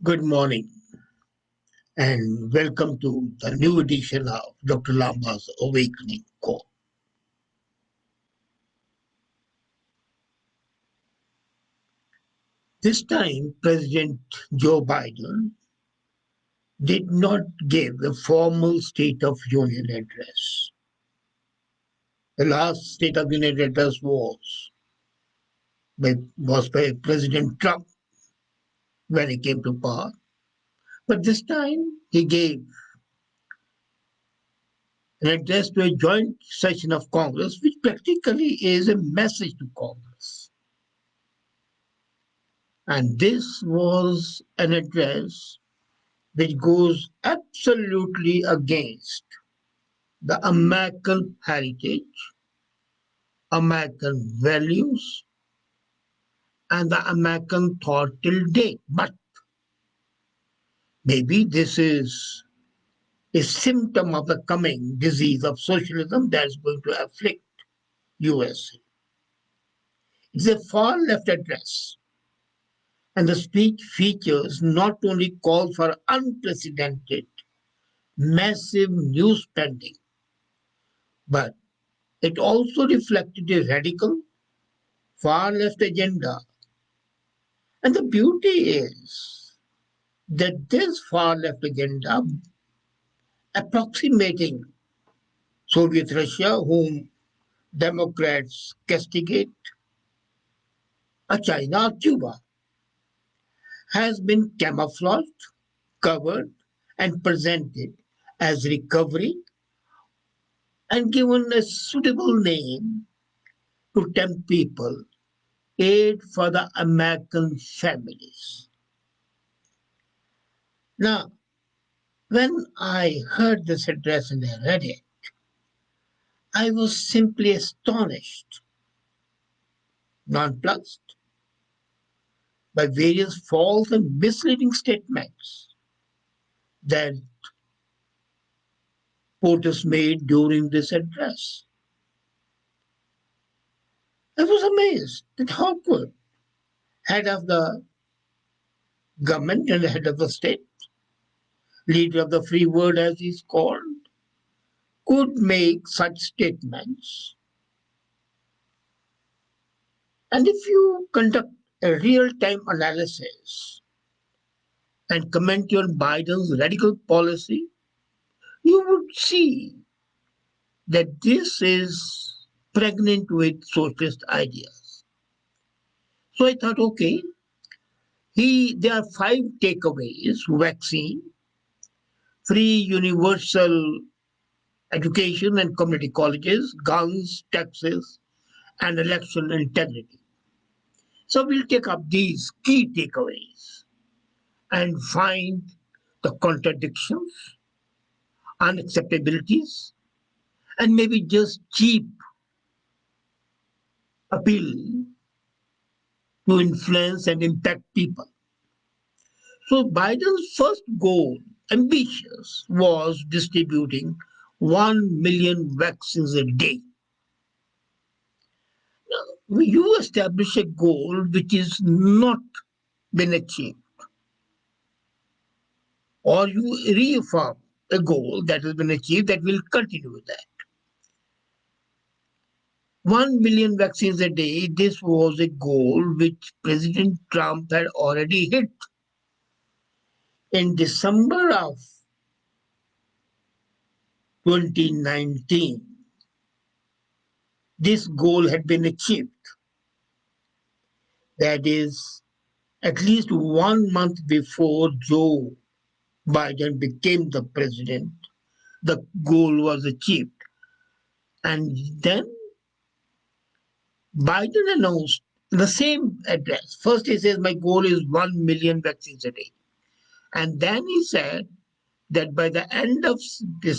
Good morning and welcome to the new edition of Dr. Lamba's Awakening Call. This time, President Joe Biden did not give a formal State of Union address. The last State of Union address was by President Trump when he came to power. But this time, he gave an address to a joint session of Congress, which practically is a message to Congress. And this was an address which goes absolutely against the American heritage, American values, and the American thought till date. But maybe this is a symptom of the coming disease of socialism that is going to afflict USA. It's a far left address, and the speech features not only calls for unprecedented, massive new spending, but it also reflected a radical, far left agenda. And the beauty is that this far left agenda, approximating Soviet Russia, whom Democrats castigate, or China or Cuba, has been camouflaged, covered, and presented as recovery and given a suitable name to tempt people, aid for the American families. Now, when I heard this address and I read it, I was simply astonished, nonplussed by various false and misleading statements that POTUS made during this address. I was amazed that how could head of the government and the head of the state, leader of the free world as he's called, could make such statements. And if you conduct a real-time analysis and comment on Biden's radical policy, you would see that this is pregnant with socialist ideas. So I thought, okay, there are 5 takeaways: vaccine, free universal education and community colleges, guns, taxes, and election integrity. So we'll take up these key takeaways and find the contradictions, unacceptabilities, and maybe just cheap appeal to influence and impact people. So Biden's first goal, ambitious, was distributing 1 million vaccines a day. Now, you establish a goal which is not been achieved, or you reaffirm a goal that has been achieved that will continue with that. 1 million vaccines a day, this was a goal which President Trump had already hit in December of 2019. This goal had been achieved. That is, at least 1 month before Joe Biden became the president, the goal was achieved. And then Biden announced the same address. First, he says, my goal is 1 million vaccines a day. And then he said that by the end of the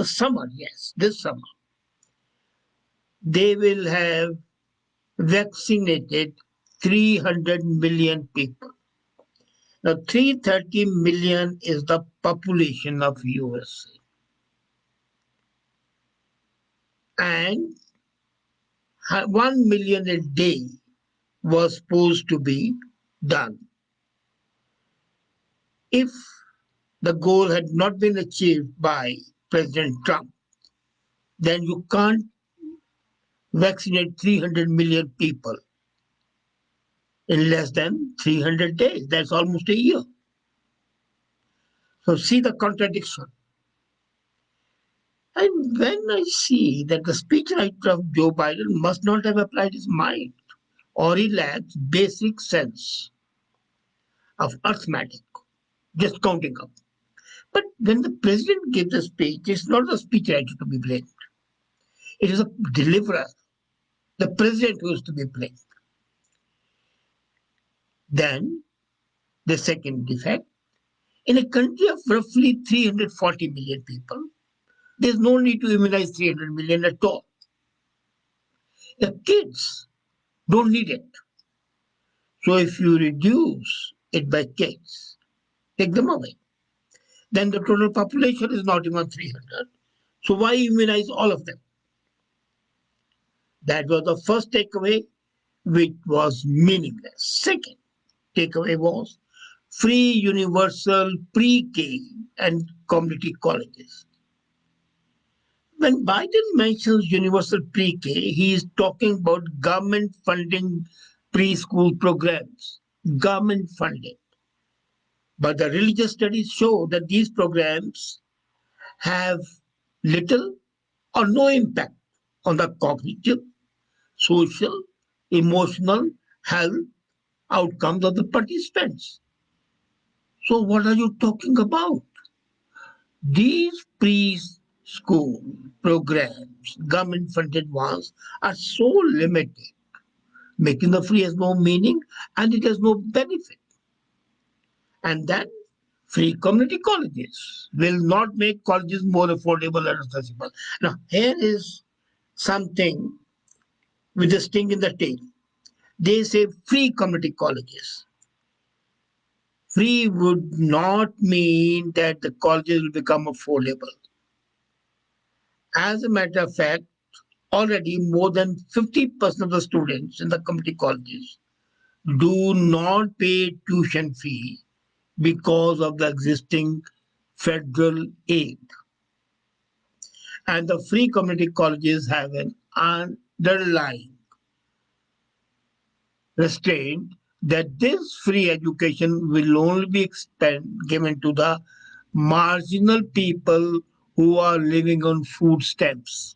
summer, yes, this summer, they will have vaccinated 300 million people. Now, 330 million is the population of USA. And 1 million a day was supposed to be done. If the goal had not been achieved by President Trump, then you can't vaccinate 300 million people in less than 300 days. That's almost a year. So see the contradiction. And when I see that the speechwriter of Joe Biden must not have applied his mind, or he lacks basic sense of arithmetic, just counting up. But when the president gives a speech, it's not the speechwriter to be blamed. It is a deliverer, the president who is to be blamed. Then, the second defect, in a country of roughly 340 million people, there's no need to immunize 300 million at all. The kids don't need it. So if you reduce it by kids, take them away, then the total population is not even 300. So why immunize all of them? That was the first takeaway, which was meaningless. Second takeaway was free universal pre-K and community colleges. When Biden mentions universal pre-K, he is talking about government funding preschool programs, government funded. But the religious studies show that these programs have little or no impact on the cognitive, social, emotional health outcomes of the participants. So, what are you talking about? These preschool programs, government funded ones, are so limited, making the free has no meaning and it has no benefit. And then free community colleges will not make colleges more affordable and accessible. Now, here is something with a sting in the tail. They say free community colleges. Free would not mean that the colleges will become affordable. As a matter of fact, already more than 50% of the students in the community colleges do not pay tuition fee because of the existing federal aid. And the free community colleges have an underlying restraint that this free education will only be given to the marginal people who are living on food stamps.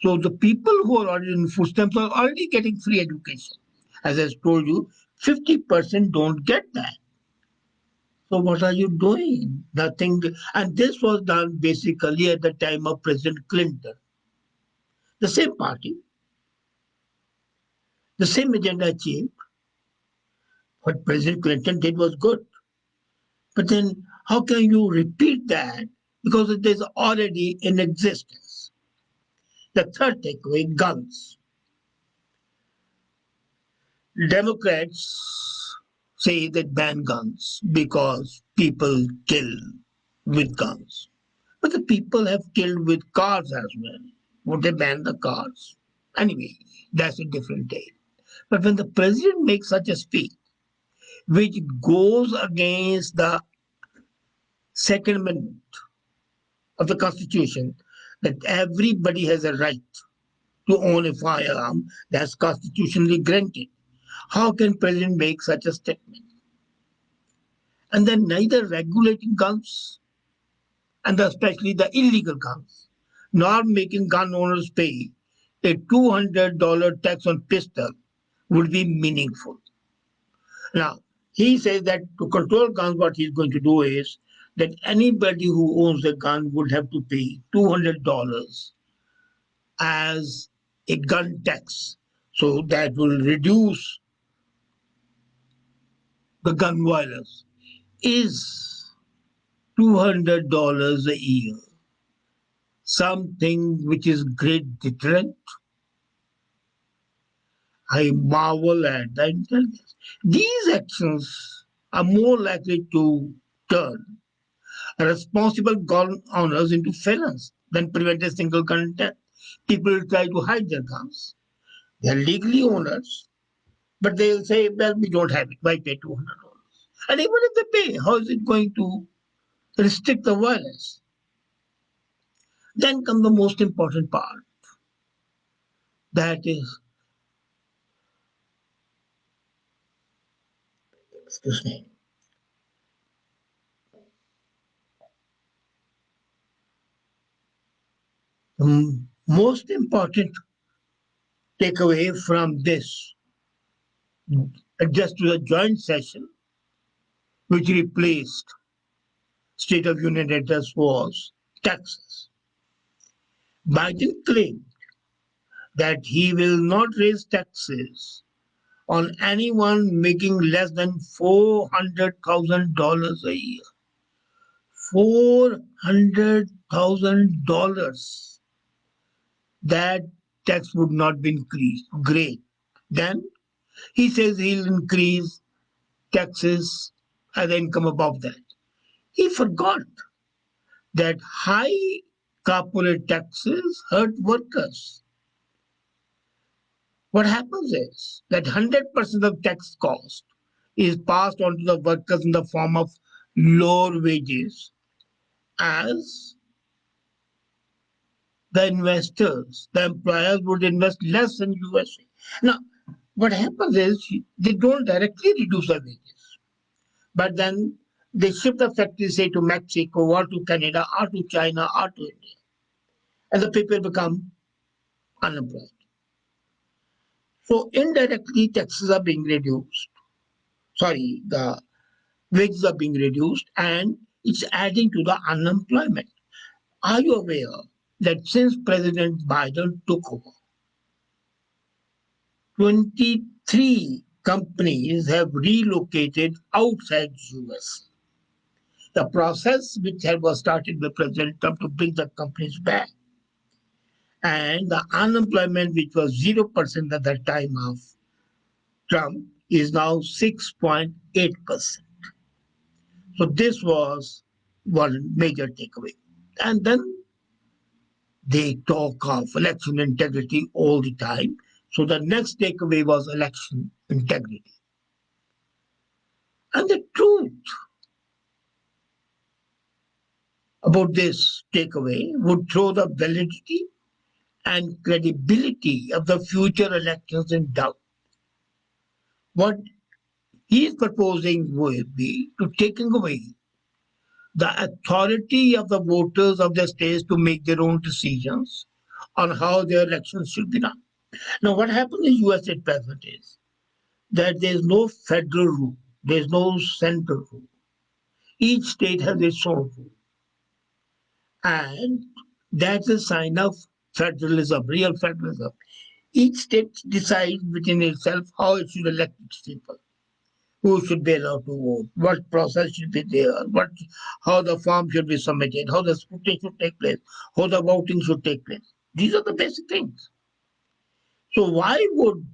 So the people who are already in food stamps are already getting free education. As I told you, 50% don't get that. So what are you doing? Nothing. And this was done basically at the time of President Clinton. The same party, the same agenda achieved. What President Clinton did was good. But then how can you repeat that? Because it is already in existence. The third takeaway, guns. Democrats say they ban guns because people kill with guns. But the people have killed with cars as well. Would they ban the cars? Anyway, that's a different tale. But when the president makes such a speech, which goes against the Second Amendment of the Constitution, that everybody has a right to own a firearm that's constitutionally granted. How can president make such a statement? And then neither regulating guns and especially the illegal guns, nor making gun owners pay a $200 tax on pistol would be meaningful. Now, he says that to control guns, what he's going to do is that anybody who owns a gun would have to pay $200 as a gun tax. So that will reduce the gun violence. Is $200 a year something which is great deterrent? I marvel at the intelligence. These actions are more likely to turn responsible gun owners into felons than prevent a single gun death. People try to hide their guns. They are legally owners, but they'll say, well, we don't have it. Why pay $200? And even if they pay, how is it going to restrict the violence? Then comes the most important part, that is, excuse me, the most important takeaway from this address to the joint session, which replaced State of Union address, was taxes. Biden claimed that he will not raise taxes on anyone making less than $400,000 a year. $400,000. That tax would not be increased. Great. Then he says he'll increase taxes as income above that. He forgot that high corporate taxes hurt workers. What happens is that 100% of tax cost is passed on to the workers in the form of lower wages, as the investors, the employers would invest less in USA. Now, what happens is they don't directly reduce the wages, but then they ship the factory, say, to Mexico or to Canada or to China or to India, and the people become unemployed. So indirectly, taxes are being reduced. Sorry, the wages are being reduced, and it's adding to the unemployment. Are you aware that since President Biden took over, 23 companies have relocated outside US? The process which was started by President Trump to bring the companies back, and the unemployment which was 0% at the time of Trump is now 6.8%. So this was one major takeaway. And then they talk of election integrity all the time. So the next takeaway was election integrity. And the truth about this takeaway would throw the validity and credibility of the future elections in doubt. What he is proposing would be to taking away the authority of the voters of the states to make their own decisions on how their elections should be done. Now, what happens in US at present is that there is no federal rule, there is no central rule. Each state has its own rule. And that's a sign of federalism, real federalism. Each state decides within itself how it should elect its people, who should be allowed to vote, what process should be there, how the form should be submitted, how the scrutiny should take place, how the voting should take place. These are the basic things. So why would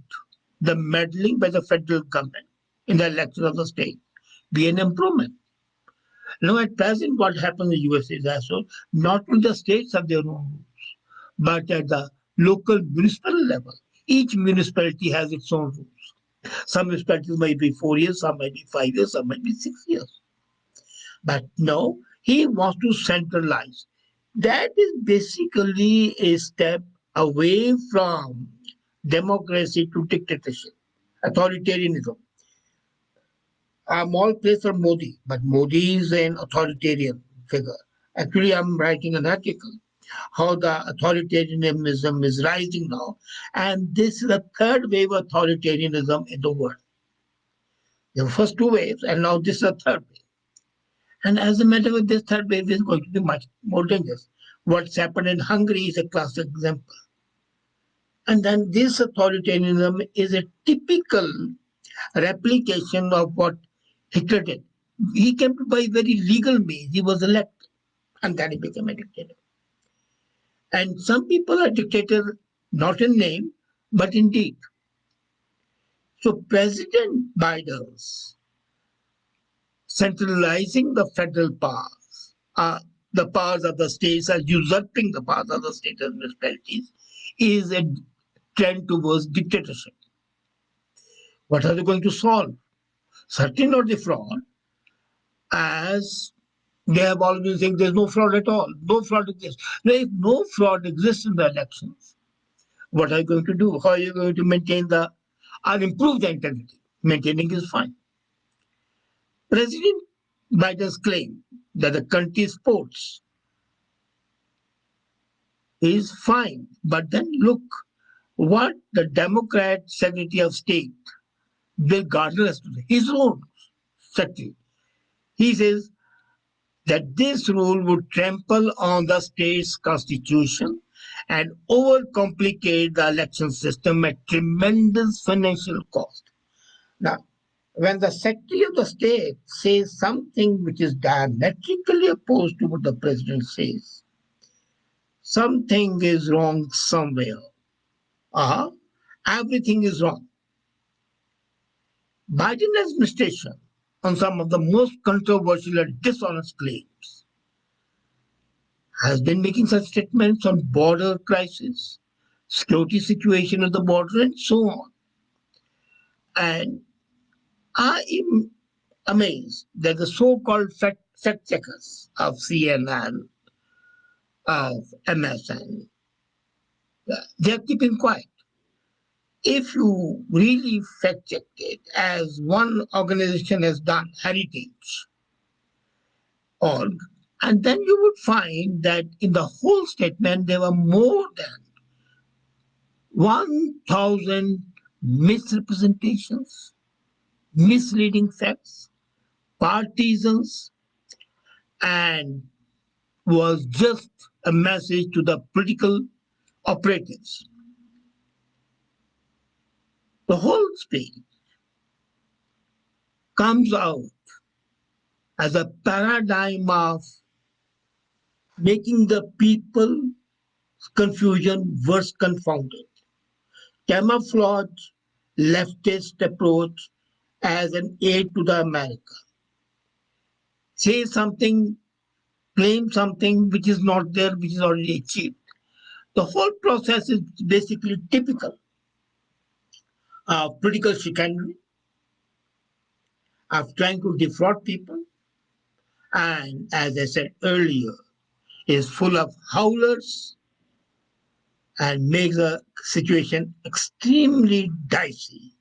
the meddling by the federal government in the election of the state be an improvement? Now, at present, what happens in the USA is also not only the states have their own rules, but at the local municipal level, each municipality has its own rules. Some municipalities might be 4 years, some might be 5 years, some might be 6 years. But no, he wants to centralize. That is basically a step away from democracy to dictatorship, authoritarianism. I'm all praise for Modi, but Modi is an authoritarian figure. Actually, I'm writing an article how the authoritarianism is rising now, and this is the third wave of authoritarianism in the world. The first two waves, and now this is the third wave. And as a matter of fact, this third wave is going to be much more dangerous. What's happened in Hungary is a classic example. And then this authoritarianism is a typical replication of what Hitler did. He came by very legal means. He was elected, and then he became a dictator. And some people are dictators not in name, but in deed. So President Biden's centralizing the federal powers, the powers of the states, are usurping the powers of the states and municipalities, is a trend towards dictatorship. What are they going to solve? Certainly not the fraud. as they have always been saying there's no fraud at all. No fraud exists. Now, if no fraud exists in the elections, what are you going to do? How are you going to maintain or improve the integrity? Maintaining is fine. President Biden's claim that the country's sports is fine, but then look what the Democrat Secretary of State, Bill Gardner, has to say. His own secretary. He says that this rule would trample on the state's constitution and overcomplicate the election system at tremendous financial cost. Now, when the Secretary of the State says something which is diametrically opposed to what the President says, something is wrong somewhere. Uh-huh. Everything is wrong. Biden administration on some of the most controversial and dishonest claims has been making such statements on border crisis, security situation at the border, and so on. And I am amazed that the so-called fact checkers of CNN, of MSN, they're keeping quiet. If you really fact check it, as one organization has done, Heritage org, and then you would find that in the whole statement there were more than 1,000 misrepresentations, misleading facts, partisans, and was just a message to the political operatives. The whole speech comes out as a paradigm of making the people confusion worse confounded. Camouflage leftist approach as an aid to the America. Say something, claim something which is not there, which is already achieved. The whole process is basically typical of political chicanery, of trying to defraud people, and as I said earlier, is full of howlers and makes the situation extremely dicey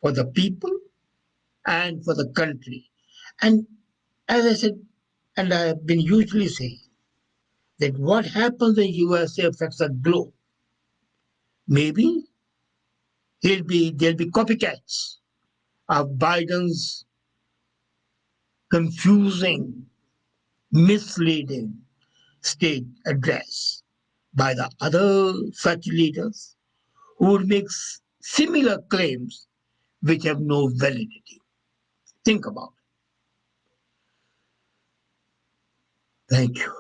for the people and for the country. And as I said, and I have been usually saying, that what happens in USA affects the globe. Maybe there'll be copycats of Biden's confusing, misleading state address by the other such leaders who would make similar claims which have no validity. Think about it. Thank you.